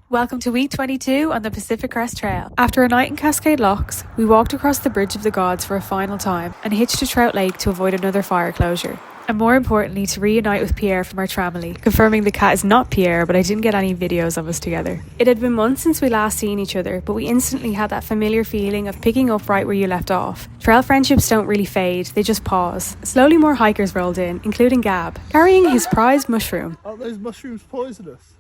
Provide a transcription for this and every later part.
Welcome to week 22 on the Pacific Crest Trail. After a night in Cascade Locks, we walked across the Bridge of the Gods for a final time and hitched to Trout Lake to avoid another fire closure. And more importantly, to reunite with Pierre from our tramily, confirming the cat is not Pierre, but I didn't get any videos of us together. It had been months since we last seen each other, but we instantly had that familiar feeling of picking up right where you left off. Trail friendships don't really fade, they just pause. Slowly more hikers rolled in, including Gab, carrying his prized mushroom. Aren't those mushrooms poisonous?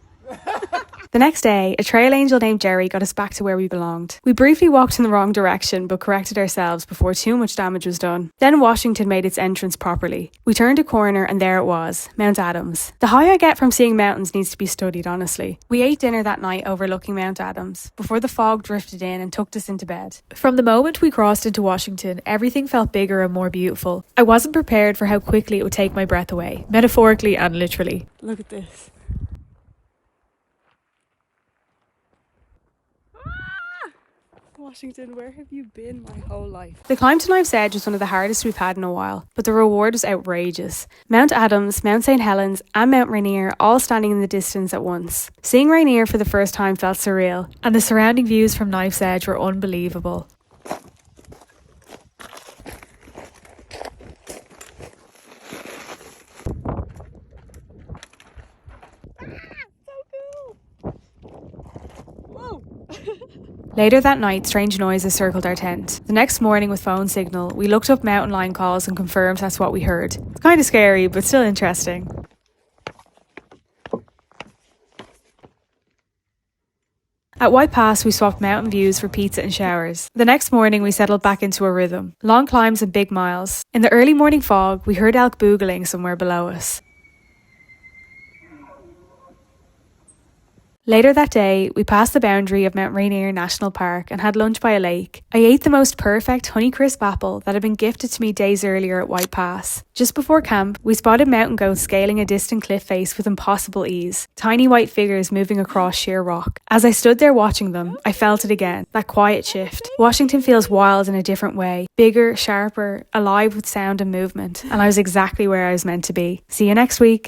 The next day, a trail angel named Jerry got us back to where we belonged. We briefly walked in the wrong direction, but corrected ourselves before too much damage was done. Then Washington made its entrance properly. We turned a corner and there it was, Mount Adams. The high I get from seeing mountains needs to be studied, honestly. We ate dinner that night overlooking Mount Adams, before the fog drifted in and tucked us into bed. From the moment we crossed into Washington, everything felt bigger and more beautiful. I wasn't prepared for how quickly it would take my breath away, metaphorically and literally. Look at this. Washington, where have you been my whole life? The climb to Knife's Edge was one of the hardest we've had in a while, but the reward was outrageous. Mount Adams, Mount St. Helens and Mount Rainier all standing in the distance at once. Seeing Rainier for the first time felt surreal, and the surrounding views from Knife's Edge were unbelievable. Later that night, strange noises circled our tent. The next morning with phone signal, we looked up mountain lion calls and confirmed that's what we heard. It's kind of scary, but still interesting. At White Pass, we swapped mountain views for pizza and showers. The next morning, we settled back into a rhythm. Long climbs and big miles. In the early morning fog, we heard elk boogling somewhere below us. Later that day, we passed the boundary of Mount Rainier National Park and had lunch by a lake. I ate the most perfect Honeycrisp apple that had been gifted to me days earlier at White Pass. Just before camp, we spotted mountain goats scaling a distant cliff face with impossible ease, tiny white figures moving across sheer rock. As I stood there watching them, I felt it again, that quiet shift. Washington feels wild in a different way, bigger, sharper, alive with sound and movement, and I was exactly where I was meant to be. See you next week.